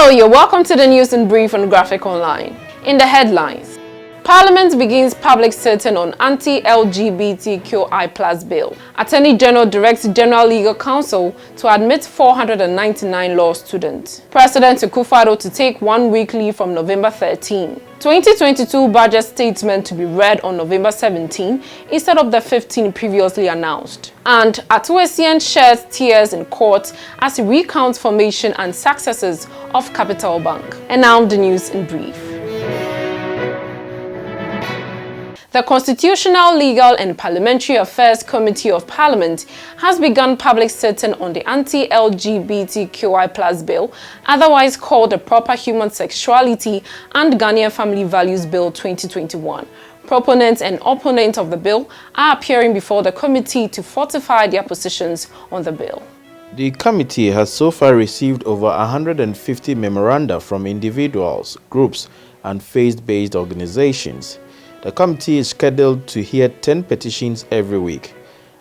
Hello, you're welcome to the news in brief on Graphic Online. In the headlines, Parliament begins public sitting on Anti LGBTQI Bill. Attorney General directs General Legal Counsel to admit 499 law students. President Akufo-Addo to take 1 week leave from November 13. 2022 budget statement to be read on November 17 instead of the 15 previously announced. And Ato Essien sheds tears in court as he recounts formation and successes of Capital Bank. And now the news in brief. The Constitutional, Legal and Parliamentary Affairs Committee of Parliament has begun public sitting on the Anti LGBTQI Bill, otherwise called the Proper Human Sexuality and Ghanaian Family Values Bill 2021. Proponents and opponents of the bill are appearing before the committee to fortify their positions on the bill. The committee has so far received over 150 memoranda from individuals, groups and faith-based organizations. The committee is scheduled to hear 10 petitions every week.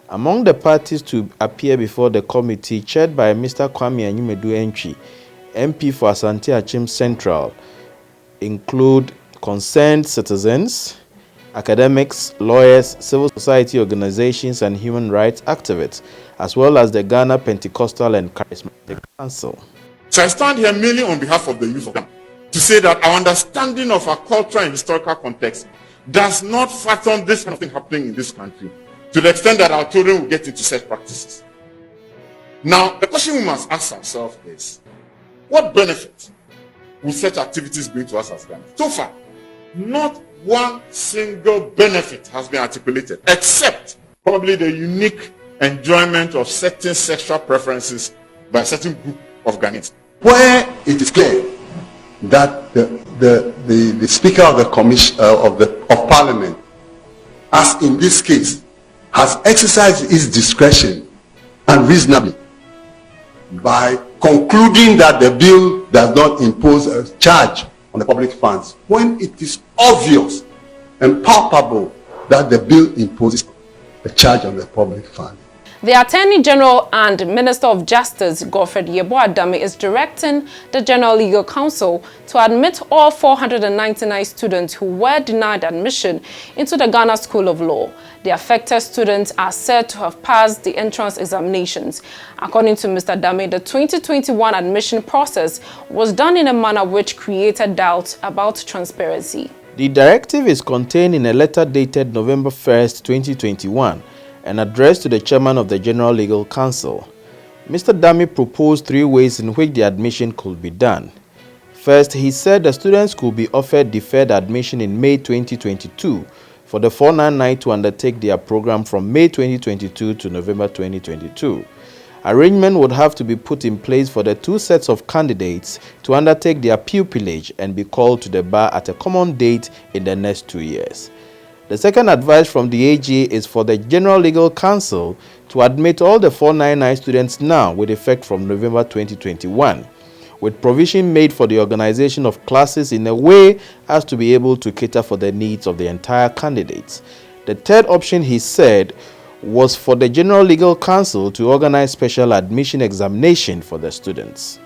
Among the parties to appear before the committee, chaired by Mr. Kwame Anyumedu-Entwi, MP for Asante Achim Central, include concerned citizens, academics, lawyers, civil society organizations, and human rights activists, as well as the Ghana Pentecostal and Charismatic Council. So I stand here mainly on behalf of the youth of Ghana to say that our understanding of our cultural and historical context does not fathom this kind of thing happening in this country to the extent that our children will get into such practices. Now, the question we must ask ourselves is, what benefit will such activities bring to us as Ghana? So far, not one single benefit has been articulated, except probably the unique enjoyment of certain sexual preferences by a certain group of Ghanaians. Where it is clear that the Speaker of the Commission of Parliament, as in this case, has exercised his discretion unreasonably by concluding that the bill does not impose a charge on the public funds, when it is obvious and palpable that the bill imposes a charge on the public funds. The Attorney General and Minister of Justice, Godfred Yeboah-Dame, is directing the General Legal Counsel to admit all 499 students who were denied admission into the Ghana School of Law. The affected students are said to have passed the entrance examinations. According to Mr. Dame, the 2021 admission process was done in a manner which created doubt about transparency. The directive is contained in a letter dated November 1st, 2021, and addressed to the chairman of the General Legal Council. Mr. Dame proposed 3 ways in which the admission could be done. First, he said the students could be offered deferred admission in May 2022 for the 499 to undertake their program from May 2022 to November 2022. Arrangement would have to be put in place for the 2 sets of candidates to undertake their pupillage and be called to the bar at a common date in the next 2 years. The second advice from the AG is for the General Legal Counsel to admit all the 499 students now with effect from November 2021, with provision made for the organization of classes in a way as to be able to cater for the needs of the entire candidates. The third option, he said, was for the General Legal Counsel to organize special admission examination for the students.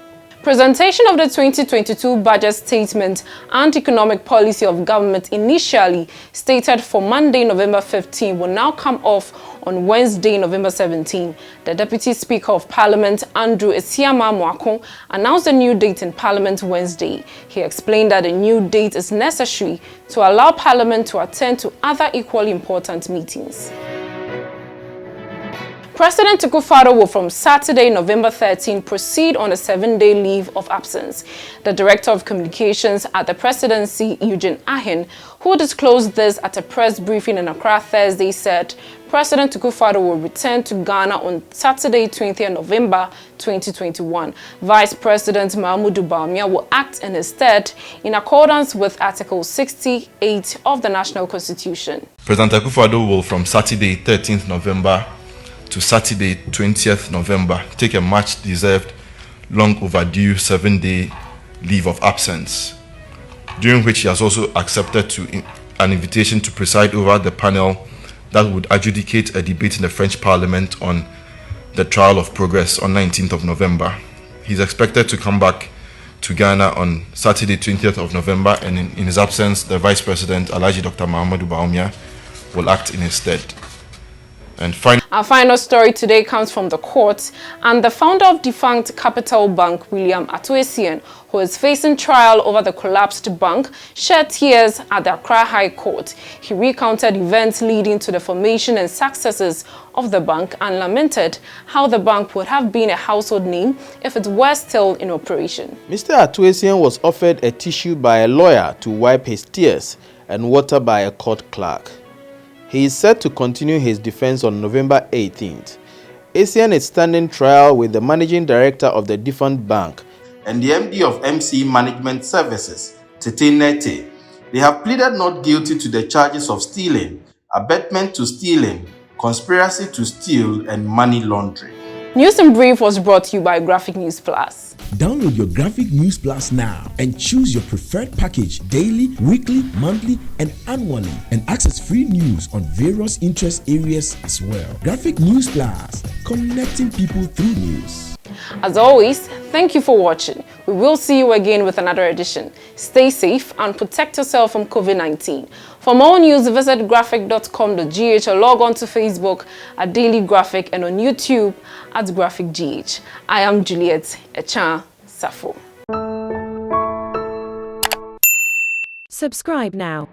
Presentation of the 2022 budget statement and economic policy of government initially stated for Monday, November 15 will now come off on Wednesday, November 17. The Deputy Speaker of Parliament, Ato Essien, announced a new date in Parliament Wednesday. He explained that a new date is necessary to allow Parliament to attend to other equally important meetings. President Akufo-Addo will from Saturday, November 13, proceed on a 7-day leave of absence. The Director of Communications at the Presidency, Eugene Ahin, who disclosed this at a press briefing in Accra Thursday, said President Akufo-Addo will return to Ghana on Saturday, 20th November 2021. Vice President Mahmoud Bawumia will act in his stead in accordance with Article 68 of the National Constitution. President Akufo-Addo will from Saturday, 13th November to Saturday, 20th November, take a much-deserved, long overdue 7-day leave of absence, during which he has also accepted an invitation to preside over the panel that would adjudicate a debate in the French Parliament on the trial of progress on 19th of November. He's expected to come back to Ghana on Saturday, 20th of November, and in his absence, the Vice President, Alhaji Dr. Muhammadu Bawumia, will act in his stead. And our final story today comes from the courts, and the founder of defunct Capital Bank, William Ato Essien, who is facing trial over the collapsed bank, shed tears at the Accra High Court. He recounted events leading to the formation and successes of the bank and lamented how the bank would have been a household name if it were still in operation. Mr. Ato Essien was offered a tissue by a lawyer to wipe his tears and water by a court clerk. He is set to continue his defense on November 18th. Essien is standing trial with the managing director of the defunct bank and the MD of MC Management Services, Tete Nete. They have pleaded not guilty to the charges of stealing, abetment to stealing, conspiracy to steal, and money laundering. News in Brief was brought to you by Graphic News Plus. Download your Graphic News Plus now and choose your preferred package daily, weekly, monthly, and annually, and access free news on various interest areas as well. Graphic News Plus, connecting people through news. As always, thank you for watching. We will see you again with another edition. Stay safe and protect yourself from COVID-19. For more news, visit graphic.com.gh or log on to Facebook at Daily Graphic and on YouTube at GraphicGH. I am Juliet Echan Safo. Subscribe now.